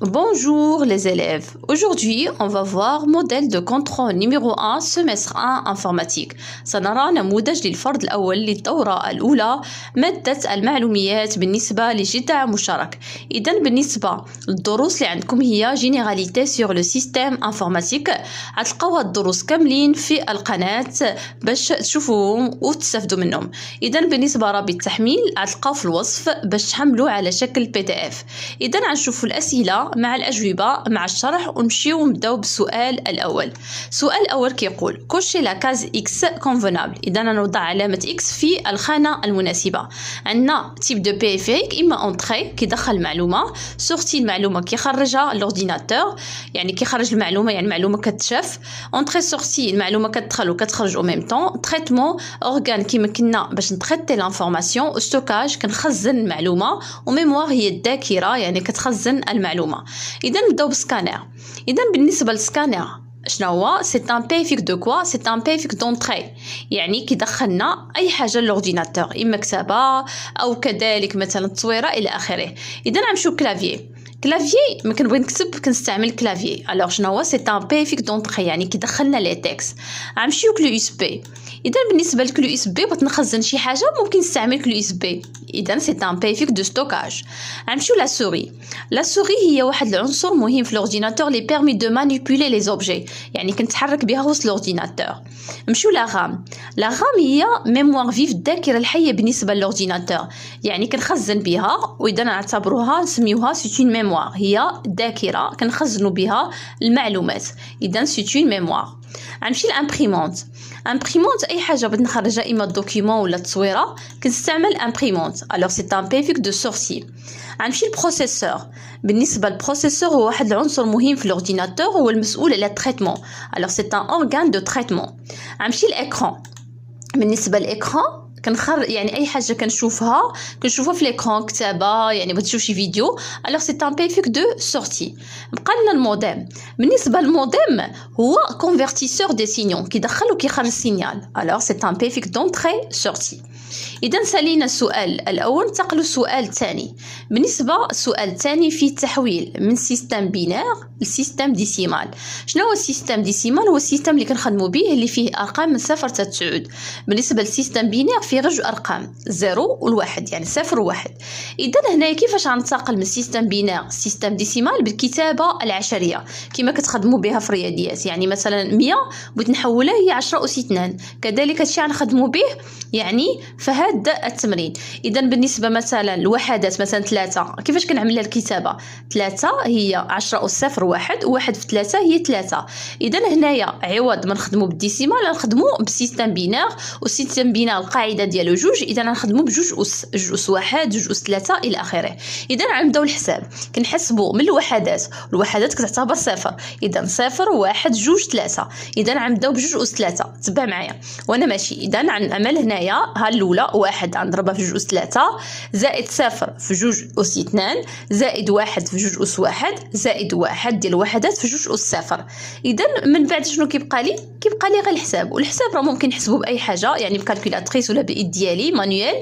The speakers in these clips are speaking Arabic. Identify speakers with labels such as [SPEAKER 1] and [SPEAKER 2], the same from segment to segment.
[SPEAKER 1] Bonjour les élèves. Aujourd'hui, on va voir modèle de contrôle numéro 1 semestre 1 informatique. سنرى نموذج للفرد الأول للدورة الأولى مادة المعلوميات بالنسبة لجدع مشترك. إذن بالنسبة للدروس اللي عندكم هي جينيراليتي سور لو سيستيم انفورماتيك. غتلقاو هاد الدروس كاملين في القناة باش تشوفوهم وتستافدوا منهم. إذن بالنسبة رابط التحميل غتلقاو في الوصف باش تحملوا على شكل PDF. إذن غنشوفوا الأسئلة مع الأجوبة مع الشرح ونمشيو ونبداو بالسؤال الأول. السؤال الأول كيقول كوشي لا كاز إكس كونفونابل. إذا نوضع علامة إكس في الخانة المناسبة. عندنا تيب دو بي فيك إما أونتري كيدخل معلومة، سورتي المعلومة كيخرجها لورديناتور يعني كيخرج المعلومة يعني معلومة كتشاف، أونتري سورتي المعلومة كتدخل وكتخرج أو ميم طون، تريتمون أورغان كيمكننا باش نتريتي لانفورماسيون، ستوكاج كنخزن المعلومة، وميموار هي الذاكرة يعني كتخزن المعلومة. إذا نبداو بالسكانير. إذا بالنسبة للسكانير شنو هو؟ سي ان بي فيك دو كوا؟ سي ان بي فيك دونطري يعني كيدخلنا اي حاجه لورديناتور اما كتابه او كذلك مثلا التصويره الى اخره. اذا غنمشيو كلافيي ما كنبغي نكتب كنستعمل كلافيي. الوغ شنو هو؟ سي ان بي فيك دونطري يعني كيدخلنا لي تكست. غنمشيو كلو اس بي. اذا بالنسبه لكلو اس بي بغيت نخزن شي حاجه ممكن نستعمل كلو اس بي. اذا سي ان بي فيك دو ستوكاج. غنمشيو لا سوري. لا سوري هي واحد العنصر مهم في لورديناتور لي بيرمي دو مانيبيولي لي زوبجي يعني كنتحرك بها وسط لورديناتور. نمشيو لا غام. لا غام هي ميموار فيف الذاكره الحيه بالنسبه للورديناتور يعني كنخزن بها واذا نعتبروها نسميوها سيت اون ميموار هي ذاكره كنخزنوا بها المعلومات. اذا سيت اون ميموار. غنمشي لامبريمونت. امبريمونت اي حاجه بغيت نخرجها اما دوكيومون ولا تصويره كنستعمل امبريمونت. الوغ سي ان بي فيك دو سورسي. غنمشي للبروسيسور. بالنسبه للبروسيسور هو واحد العنصر مهم في الاورديناتور هو المسؤول على التريتمون. الوغ سي ان اورغان دو تريتمون. غنمشي للاكران. بالنسبه للاكران يعني اي حاجه كنشوفها في ليكران كتابه يعني بغيت تشوف شي فيديو الوغ سي ان بي فيك دو سورتي. بقى لنا الموديم. بالنسبه للموديم هو كونفرتيسور دي سينيون كيدخل وكيخرج سينيال الوغ سي ان بي فيك دونطري سورتي. اذا سالينا السؤال الاول ننتقلوا للسؤال الثاني. بالنسبه للسؤال الثاني فيه التحويل من سيستم بينير لسيستم ديسيمال. شنو هو السيستم ديسيمال؟ هو السيستم اللي كنخدموا به اللي فيه ارقام من 0 حتى 9. بالنسبه للسيستم بينير فيه غير جوج ارقام 0 و1 يعني 0 و1. اذا هنايا كيفاش غننتقل من سيستم بينير سيستم ديسيمال؟ بالكتابه العشريه كما كتخدموا بها في الرياضيات يعني مثلا 100 بغيت نحولها هي 10 أس 2. كذلك هادشي غنخدموا به يعني فهاد التمرين. اذا بالنسبه مثلا الوحدات مثلا 3 كيفاش كنعمل لها الكتابه؟ 3 هي 10 أس 0 1 و1 في 3 هي 3. اذا هنايا عوض ما نخدموا بالديسيمال نخدموا بالسيستم بينير والسيستم بينير القاعده ديالو جوج. اذا غنخدموا بجوج أس، جوج أس 1 جوج أس 3 الى اخره. اذا غنبداو الحساب كنحسبوا من الوحدات كتعتبر 0. اذا 0 1 جوج 3. اذا غنبداو بجوج أس 3. تبع معايا وانا ماشي. اذا غنعمل هنايا ها الاولى 1 غنضربها في جوج أس 3 زائد 0 في جوج أس 2 زائد 1 في جوج أس 1 زائد 1 ديال الوحدات في جوج أس 0. اذا من بعد شنو كيبقى لي؟ كيبقى لي غير الحساب. والحساب راه ممكن نحسبه باي حاجه يعني بكالكولاتريس ولا بايد ديالي مانيوال.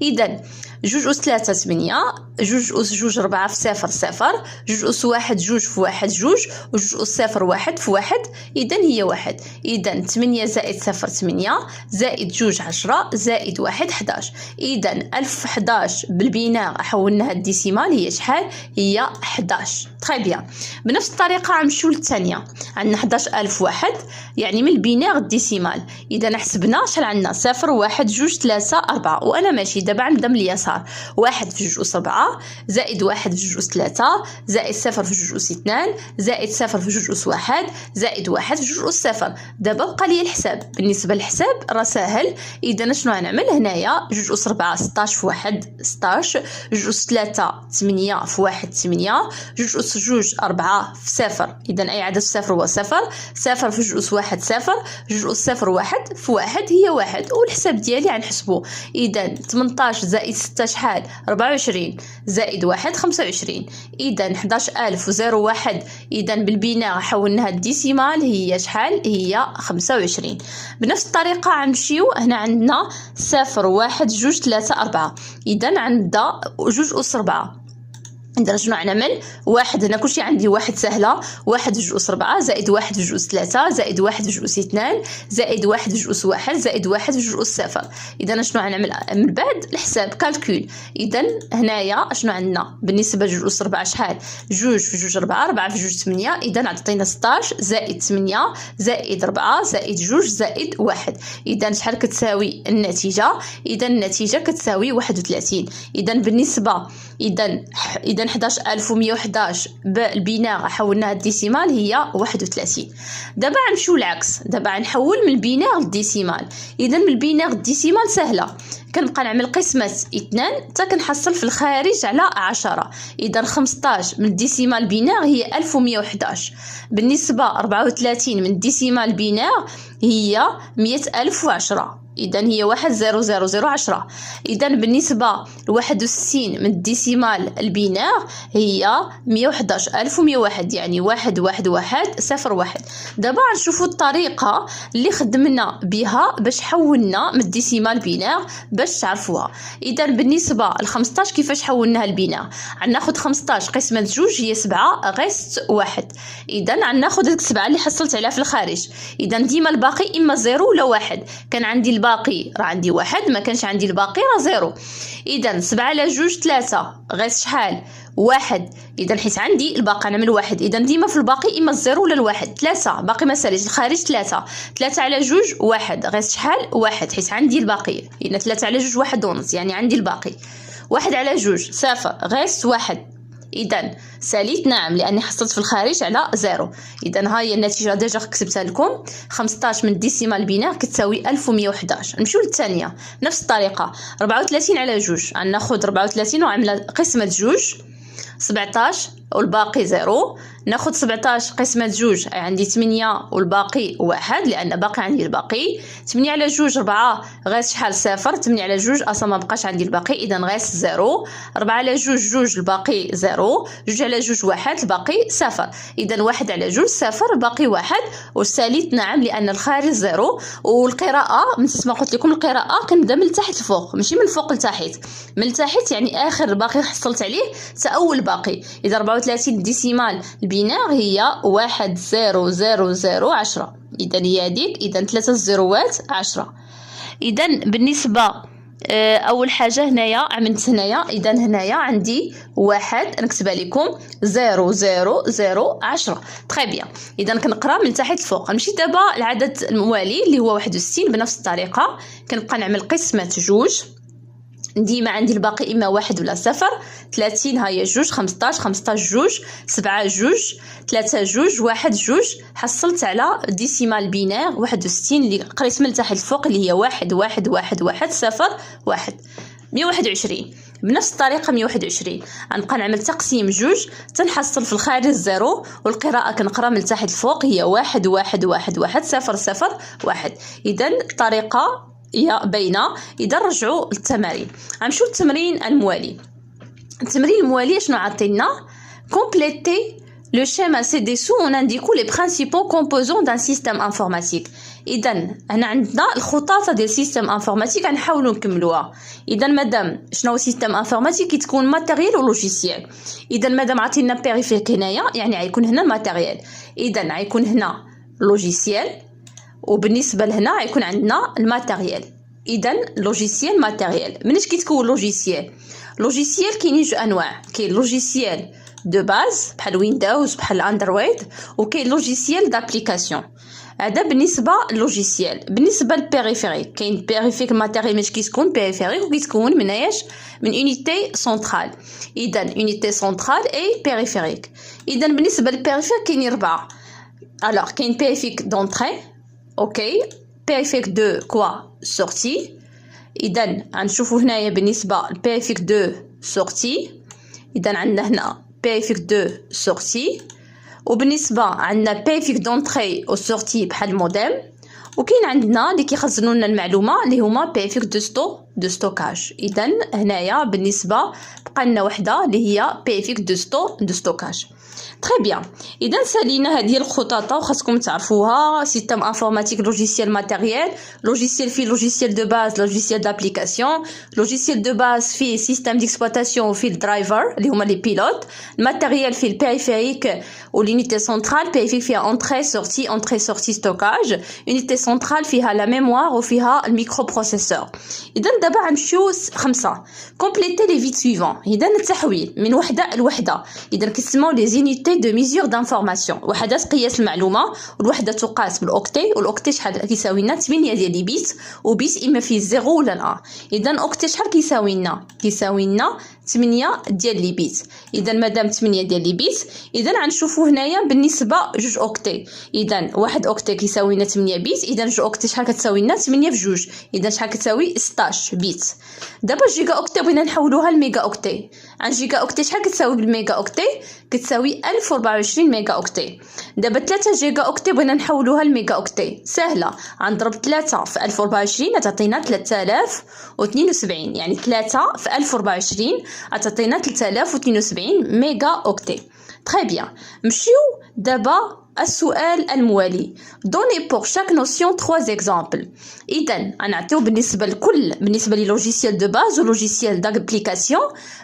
[SPEAKER 1] اذا جوج أس 3 8 جوج أس جوج 4 في 0 0 جوج أس 1 جوج في 1 جوج وجوج أس 0 1 في 1 إذا هي 1. إذا 8 زائد 0 8 زائد جوج 10 زائد 1 11. إذا 1011 بالبينار حولناها الديسيمال هي شحال؟ هي 11. تري بيان. بنفس الطريقة غنمشيو للثانية. عندنا 11001 يعني من البينار الديسيمال. إذا حسبنا شحال عندنا 0 1 جوج 3 4 وأنا ماشي. دابا غنبدا من اليسار. 1 في جوج أس 4 زائد 1 في جوج أس 3 زائد 0 في جوج أس 2 زائد 0 في جوج أس 1 زائد 1 في جوج أس 0. دابا بقى لي الحساب. بالنسبه للحساب راه ساهل. اذا شنو غنعمل هنايا؟ جوج أس 4 16 في 1 16 جوج أس 3 8 في 1 8 جوج أس جوج 4 في 0. اذا اي عدد صفر هو 0 0 في جوج أس 1 0 جوج أس 0 1 في 1 هي 1 والحساب ديالي غنحسبو. اذا 18 زائد 6 شحال؟ 24 زائد 1 25. اذا 11001 اذا بالبناء حولناها الديسيمال هي شحال؟ هي 25. بنفس الطريقه غنمشيو هنا عندنا 0 1 2 3 4. اذا عندنا جوج أس 4 إذا شنو غنعمل؟ واحد هنا كلشي عندي واحد سهلة، واحد جوج أس 4 زائد واحد جوج أس 3 زائد واحد جوج أس 2 زائد واحد جوج أس 1 زائد واحد جوج أس 0. إذا شنو غنعمل من بعد؟ الحساب كالكول. إذا هنايا شنو عندنا بالنسبة لجوج أس 4 شحال؟ جوج في جوج 4 4 في جوج 8. إذا عطينا 16 زائد 8 زائد 4 زائد جوج زائد 1. إذا شحال كتساوي النتيجة؟ إذا النتيجة كتساوي 31. إذا بالنسبة إذا 11111 بالبينار حولناها الديسيمال هي 31. دابا غنمشيو العكس، دابا غنحول من البينار للديسيمال. إذا من البينار للديسيمال سهلة، كنبقى نعمل قسمة 2 حتى كنحصل في الخارج على 10. إذا 15 من الديسيمال بينار هي 1111. بالنسبة 34 من الديسيمال بينار هي 100010. إذا هي 1000010. إذا بالنسبة ل 61 من الديسيمال البينار هي 111101، يعني 111101. دابا غنشوفوا الطريقة اللي خدمنا بها باش حولنا من الديسيمال بينار باش تعرفوها. إذا بالنسبة ل 15 كيفاش حولناها البينار؟ غناخد 15 قسمة جوج هي 7 غيست 1. إذا غناخد ديك 7 اللي حصلت عليها في الخارج. إذا ديما الباقي إما 0 ولا 1. كان عندي الباقي راه عندي 1، ما كانش عندي الباقي راه 0. إذا 7 على جوج 3 غيست شحال؟ 1. إذا حيت عندي الباقي نعمل 1. إذا ديما في الباقي إما 0 ولا 1. 3 باقي ما ساليش الخارج 3. 3 على جوج 1 غيست شحال؟ 1 حيت عندي الباقي. إذا 3 على جوج 1 ونص يعني عندي الباقي. 1 على جوج 0 غيست 1. إذا ساليت نعم لأني حصلت في الخارج على 0. إذا ها هي النتيجة ديجا كتبتها لكم. 15 من الديسيمال بينار كتساوي 1111. نمشيو للثانية نفس الطريقة. 34 على جوج غناخد 34 وعاملة قسمة جوج 17 والباقي 0. ناخد 17 قسمة جوج عندي 8 والباقي 1 لأن باقي عندي الباقي. 8 على جوج 4 غاس شحال 0. 8 على جوج أصلا ما بقاش عندي الباقي إذا غاس 0. 4 على جوج جوج الباقي 0. 2 على جوج 1 الباقي 0. إذا 1 على جوج 0 الباقي 1 والساليت نعم لأن الخارج 0. والقراءة نسيت ما قلت لكم القراءة كنبدا من التحت لفوق ماشي من الفوق لتحت. من التحت يعني آخر باقي حصلت عليه تا أول باقي. إذا 34 ديسيمال البينار هي 100010. إذا هي هذيك. إذا 3 زيروات 10. إذا بالنسبة أول حاجة هنايا عملت هنايا. إذا هنايا عندي 1 نكتبها لكم 00010. تري بيان. إذا كنقرا من تحت لفوق. نمشي دابا العدد الموالي اللي هو 61 بنفس الطريقة. كنبقى نعمل قسمة جوج. ديما عندي الباقي إما 1 ولا 0. 30 هاهي جوج. 15 15 جوج. 7 جوج. 3 جوج. 1 جوج. حصلت على ديسيمال بينار 61 اللي قريت من تحت الفوق اللي هي 1 1 1 1 0 1. 121 بنفس الطريقة. 121 غنبقى نعمل تقسيم جوج تنحصل في الخارج 0 والقراءة كنقرا من تحت الفوق هي 1 1 1 1 0 0 1. إذا الطريقة هي باينه. اذا رجعوا للتمارين غنمشيو للتمرين الموالي. التمرين الموالي شنو عطينا؟ كومبليتي لو شيما سي دي سو اون انديكو لي برينسيبال كومبوزون دان سيستيم انفورماتيك. اذا هنا عندنا الخطاطه ديال سيستيم انفورماتيك غنحاولوا نكملوها. اذا مادام شنو هو سيستيم انفورماتيك كيتكون ماتيريال ولوجيسيال. اذا مادام عطينا بيريفيك هنايا يعني غيكون هنا ماتيريال. اذا غيكون هنا لوجيسيال وبالنسبه لهنا غيكون عندنا الماتيريال. اذا لوجيسيال ماتيريال. مناش كيتكون لوجيسيال؟ لوجيسيال كاينين جوج انواع. كاين لوجيسيال دو باز بحال ويندوز بحال اندرويد وكاين لوجيسيال دابليكاسيون. هذا بالنسبه للوجيسيال. بالنسبه للبيريفيريك كاين بيريفيك ماتيريال مش كيتكون بيريفيريك وكيتكون من ايش؟ من اونيتي سنترال. اذا اونيتي سنترال اي بيريفيريك. اذا بالنسبه للبيريفيك كاينين 4. alors كاين بيريفيك دونطري اوكي. بيريفيك دو كوا سورتي. اذا غنشوفوا هنايا بالنسبه لبيريفيك دو سورتي. اذا عندنا هنا بيريفيك دو سورتي وبالنسبه عندنا بيريفيك دونطري او سورتي بحال الموديم. وكاين عندنا اللي كيخزنوا لنا المعلومه اللي هما بيريفيك دو دو ستوكاج. اذا هنايا بالنسبه بقى لنا وحده اللي هي بي افيك دو ستوكاج. تري بيان. اذا سالينا هذه الخططه وخاصكم تعرفوها. سيستم انفورماتيك، لوجيسيال ماتيريال، لوجيسيال فيه لوجيسيال دو باز، لوجيسيال دابليكاسيون. لوجيسيال دو باز فيه سيستم ديكسبلوطاسيون وفيه الدرايفر اللي هما لي بيلوت. الماتيريال فيه البيريفيريك واليونيتي سنترال. بيريفيريك فيها انتري سورتي ستوكاج. يونيتي سنترال فيها لا ميموار وفيها الميكرو بروسيسور. اذا دابا غنمشيو 5 كومبليتي لي فيت سويفون. اذا التحويل من وحده لوحده اذا كيسموا لي زينيتي دو ميزور دانفورماسيون. وحده قياس المعلومه، والوحده تقاس بالاوكتي. والاوكتي شحال كيساوي لنا 8 ديال لي بيت، وبيت اما فيه 0 ولا لا. اذا اوكتي شحال كيساوي لنا؟ كيساوي لنا 8 ديال لي بيت. اذا مادام 8 ديال لي بيت اذا غنشوفوا هنايا بالنسبه جوج اوكتي. اذا واحد اوكتي كيساوي لنا 8 بيت. اذا جوج اوكتي شحال كتساوي لنا؟ 8 في جوج. اذا شحال كتساوي؟ 16 بيت. دابا الجيجا اوكتي بغينا نحولوها لميجا اوكتي. عن جيجا اوكتي شحال كتساوي بالميجا اوكتي؟ كتساوي 1024 ميجا اوكتي. دابا 3 جيجا اوكتي بغينا نحولوها لميجا اوكتي. سهله، غنضرب 3 في 1024 غتعطينا 3072. يعني 3 في 1024 غتعطينا 3072 ميجا اوكتي. تري بيان. نمشيو دابا السؤال الموالي. دوني بور شاك نوسيون 3 اكزامبل. اذا غنعطيو بالنسبه لكل، بالنسبه لي لوجيسيال دو باز ولوجيسيال دابليكاسيون،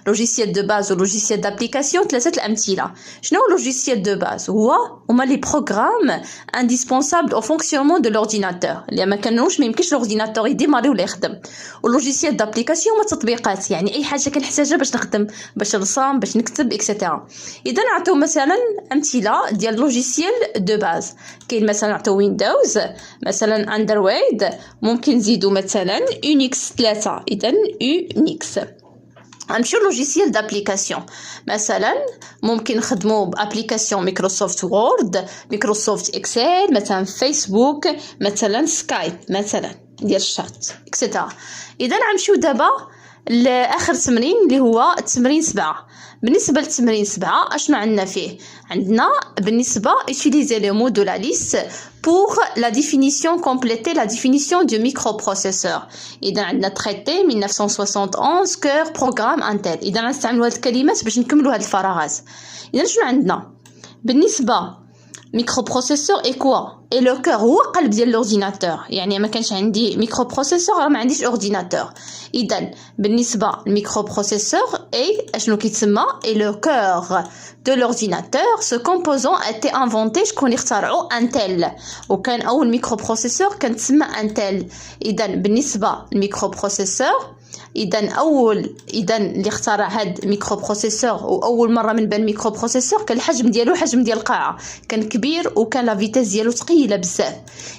[SPEAKER 1] لوجيسيال دو باز ولوجيسيال دابليكاسيون 3 الامثله. شنو لوجيسيال دو باز؟ هما لي بروغرام انديسبونسابل او فونكسيونمون دو لورديناتور اللي ما كانوش ما يمكنش لورديناتور يديماري ولا يخدم. ولوجيسيال دابليكاسيون هما تطبيقات، يعني اي حاجه كنحتاجها باش نخدم، باش نرسم، باش نكتب اكسيتيرا. اذا نعطيو مثلا امثله ديال لوجيسيال دو باز. كاين مثلا نعطيو ويندوز، مثلا اندرويد، ممكن نزيدو مثلا يونيكس 3. اذا يونيكس. غنمشيو لوجيسيال دابليكاسيون. مثلا ممكن نخدمو بابليكاسيون مايكروسوفت وورد، مايكروسوفت اكسل، مثلا فيسبوك، مثلا سكايب مثلا ديال الشات اكسيتيرا. اذا غنمشيو دابا لاخر تمرين اللي هو التمرين 7. بالنسبه للتمرين 7 اشنو عندنا فيه؟ عندنا بالنسبه utiliser les mots de la liste pour la définition, compléter la définition du microprocesseur. اذا عندنا traité 1971 cœur programme Intel. اذا غنستعملوا هاد الكلمات باش نكملوا هاد الفراغات. اذا شنو عندنا بالنسبه microprocesseur et quoi et le cœur هو قلب ديال لورديناتور. يعني ما كانش عندي ميكروبروسيسور ما عنديش اورديناتور. اذا بالنسبه للميكروبروسيسور اي اشنو كيتسمى et le cœur de l'ordinateur. Ce composant a été inventé شكون اخترعو؟ انتل. وكان اول ميكروبروسيسور كان تسمى انتل. اذا بالنسبه للميكروبروسيسور اذا اللي اخترع هاد الميكروبروسيسور واول مره من بين ميكروبروسيسور كان الحجم ديالو حجم ديال القاعه، كان كبير وكان لا فيتاس ديالو ثقيله بزاف.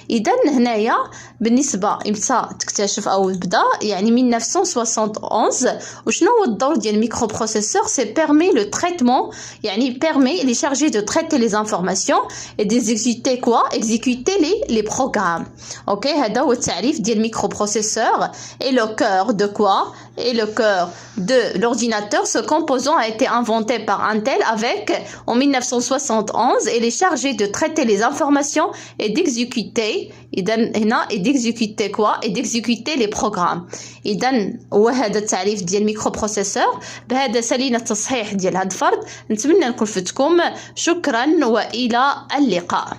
[SPEAKER 1] اذا هنايا بالنسبه امتى تكتشف او بدا؟ يعني 1971. وشنو هو الدور ديال الميكروبروسيسور؟ سي بيرمي لو تريتمون، يعني بيرمي لي شارجي دو تريتي لي انفورماسيون اي ديزيكوتي كوا اكزيكوتي لي بروغرام. اوكي، هذا هو التعريف ديال الميكروبروسيسور. اي لو كور دو quoi et le cœur de l'ordinateur. Ce composant a été inventé par Intel avec en 1971 et est chargé de traiter les informations et d'exécuter d'exécuter quoi et d'exécuter les programmes. إذا وهذا التعريف ديال الميكروبروسيسور. بهذا سالينا التصحيح ديال هذا الفرض. نتمنى نكون فدتكم. شكرا وإلى اللقاء.